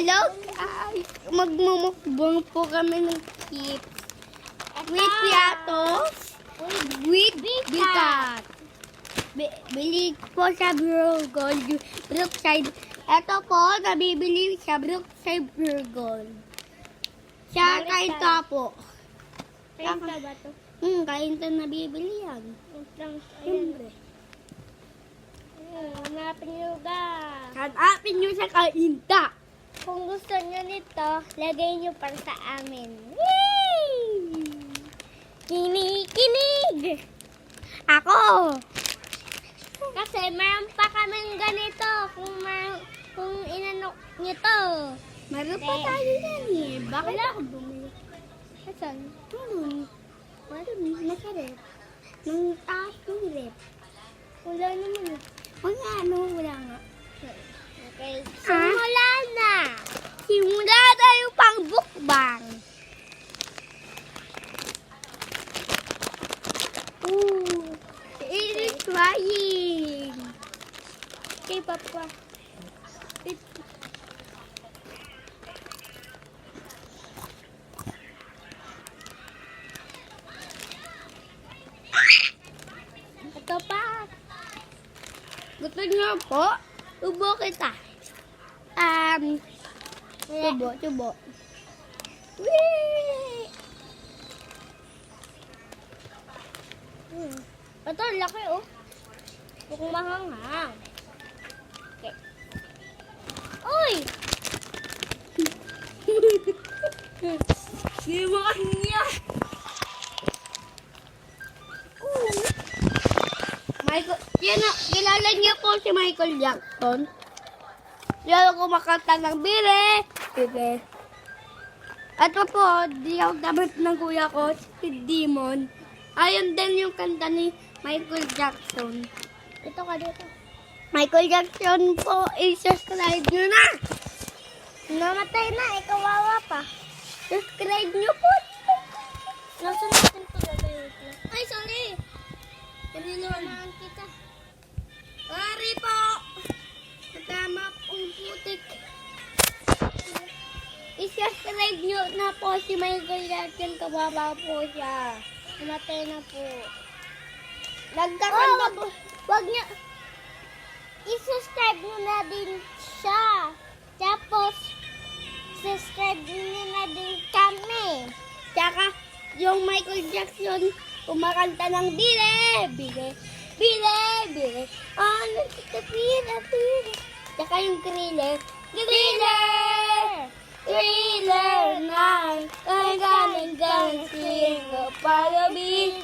Hello? Magmumukbang po kami ng chips. With piatos. With bigat. Bili po sa Brookside. Ito po, nabibili sa Brookside Burgol. Sa Kainta po. Kainta ba to? Kainta nabibili yan. Siyempre. Hanapin nyo guys. Hanapin nyo sa Kainta. Kung gusto nyo nito, lagay nyo para sa amin. Yay! Kinig! Ako! Kasi meron pa kaming ganito kung inanok nyo to. Meron pa tayo yan eh. Bakit Wala. ako bumili? Asan? Nasa rep. Nung taas ng rep. Wala naman. Wala nga. Okay, simula na. Simula tayo pang bukbang. Ooh, it is crying. Okay, Papa. Ito pa. Gusto niyo po? Tubo kita. Tubo. Whee! Ito, laki oh. Mukhang mahanghang. Okay. Uy! Hindi mo kanya. Kilala niyo po si Michael Jackson? Yan ako kumakanta ng bire. Ito po, di ako damit ng kuya ko, si Demon. Ayun din yung kanta ni Michael Jackson. Ito ka dito. Michael Jackson po, i-subscribe nyo na! Namatay na, kawawa pa. Subscribe nyo po! Nasaan natin ito gagawin? Ay, sorry! Kaninoon. Saan kita? Sorry po! Matama pong putik. I-subscribe nyo na po si Michael Jackson, kawawa po siya. Namatay na po. Nagkakanta po. Wag niya. I-subscribe mo na din siya. Tapos, subscribe niyo na din kami. Tsaka, yung Michael Jackson, kumakanta ng bire. Ano kita bire. Tsaka yung Thriller. Thriller na. Ay, galing sino. Palabis.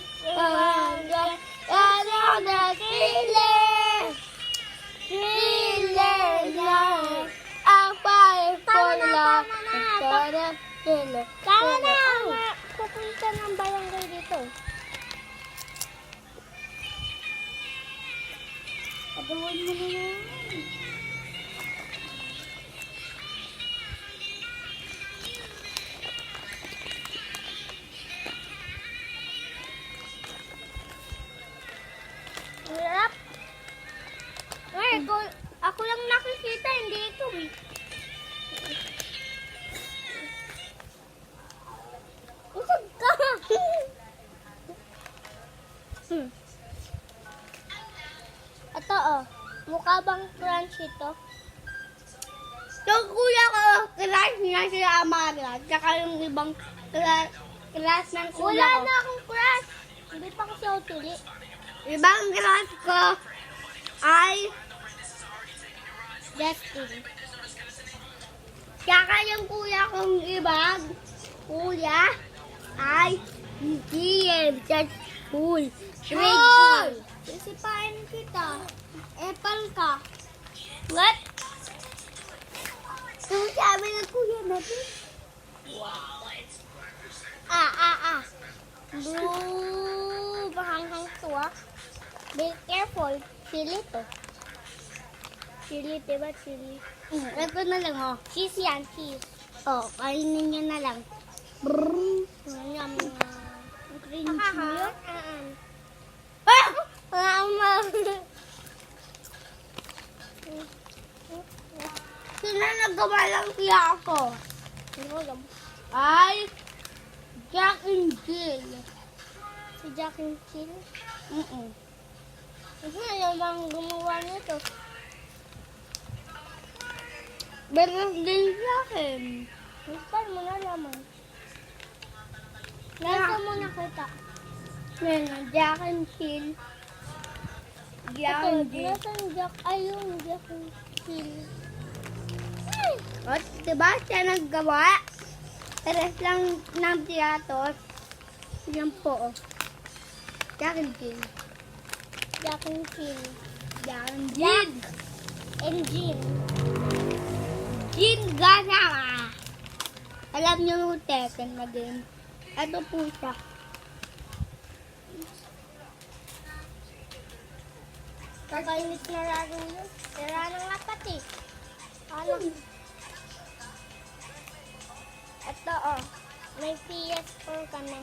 Ano na Thriller. Thriller na. Ang fire for love. Tama na. Pupunta ng barangay dito. Pagawin mo na yan. Hirap. Ay, ako lang nakikita, hindi ikaw eh. Usag ka! Ito oh, mukha bang crunchy to? Yung kuya ko, class niya si Amara. Tsaka yung ibang class ng kuya Wala ko. na akong crush. Hindi pa kasi ako tuli. Ibang class ko ay Justin. tsaka yung kuya kong ibang kuya ay Gian sa school. Grade 2. Sisipain kita. Epal ka. What? Yung sabi ng kuya natin. Blue. Mahanghang to ah. Be careful. Chili to. Chili, diba chili? Ito na lang oh. Cheese yan, cheese. Oh, kainin niyo na lang. Yum. Cringe Haha. yun. Ah! Sino na nagawa lang siya ako. Ano alam? Ay, Jack and Jill. Si Jack and Jill? Mm-mm. Ano bang gumawa nito? Meron din sa akin. Paano mo nalaman? Nasa mo nakita? Meron, Jack and Jill. Jack Ito, and Jill. nasaan Jack? Ayun, Jack and Jill. At diba siya naggawa? Teres lang ng tiyatos. Yan po. Jack and Jill. Jack and Jill. Jack and Jill. And Jill. Jill Ganawa. Alam niyo yung Tekken na game. Ito po siya. Kakainis na laro yun. Sira na nga pati. Alam. Ito oh. May PS4 kami.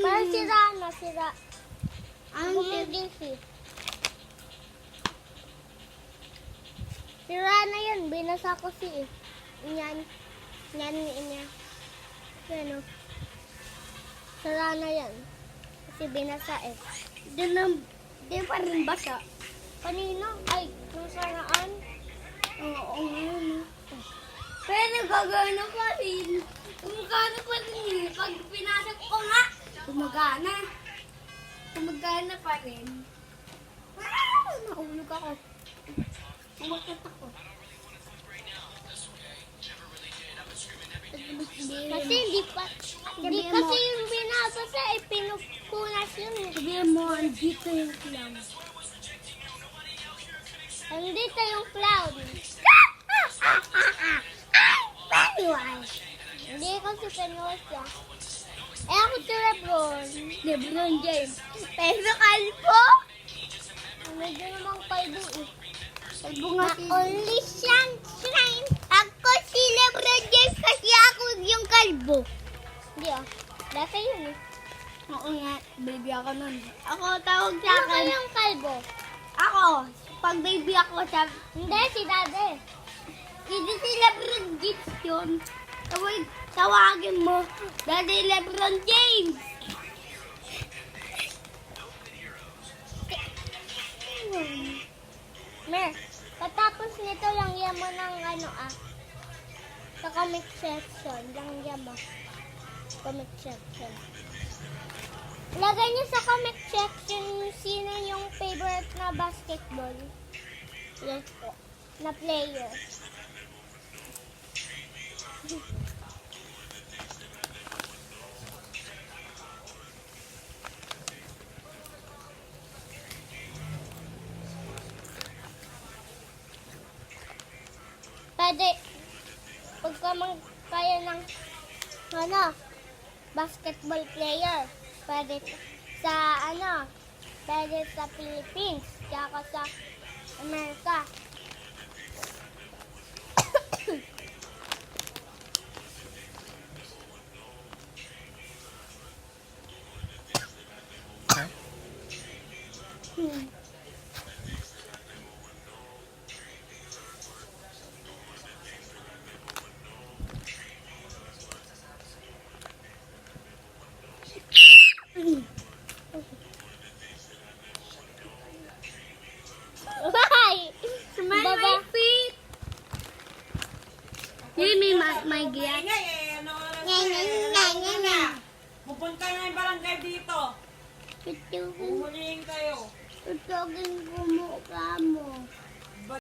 Parang sira na, sira. Ang Bumidisi. Sira na yan. Binasa ko si Yan. Yan niya. Yan o. Sira na yan. Kasi binasa eh. Di pa rin basa. Kanina? Ay, nung saraan. Oo, ngayon. Pero gagana pa rin. Gumagana pa rin eh. Pag pinasok ko nga, gumagana. Gumagana pa rin. Ah, nahulog ako. Umakit ako. Kasi hindi pa. Hindi Sabihin kasi mo. yung binabasa eh, pinupunas yun eh. Sabihin mo, andito yung clown. Andito yung cloud. Pennywise. Hindi kasi pinuwas siya. Eh ako si Lebron. LeBron James. Pero kalbo? Medyo namang kalbo eh. Kalbo nga Na si... only sunshine. Ako si LeBron James kasi ako yung kalbo. Hindi ah. Dati yun eh. Oo nga, baby ako nun. Ako tawag sa Ano akin. yung kalbo? Ako, pag baby ako sa... Hindi, si Dade. Hindi si LeBron James yun. Tawagin mo, Daddy LeBron James. Mer, katapos nito lang yan mo ng ano ah. Sa comic section. Lang yan mo. Comic section. Lagay niyo sa comic section sino yung favorite na basketball. Yes po. Na player. Pwede, pagka kaya ng ano, basketball player, pwede sa ano, pwede sa Philippines, tsaka sa Amerika. Why? Smile Baba. my feet. Give me my gear. Pupunta na yung barangay dito. Tutugin, Huhulihin kayo. tutugin ko mukha mo.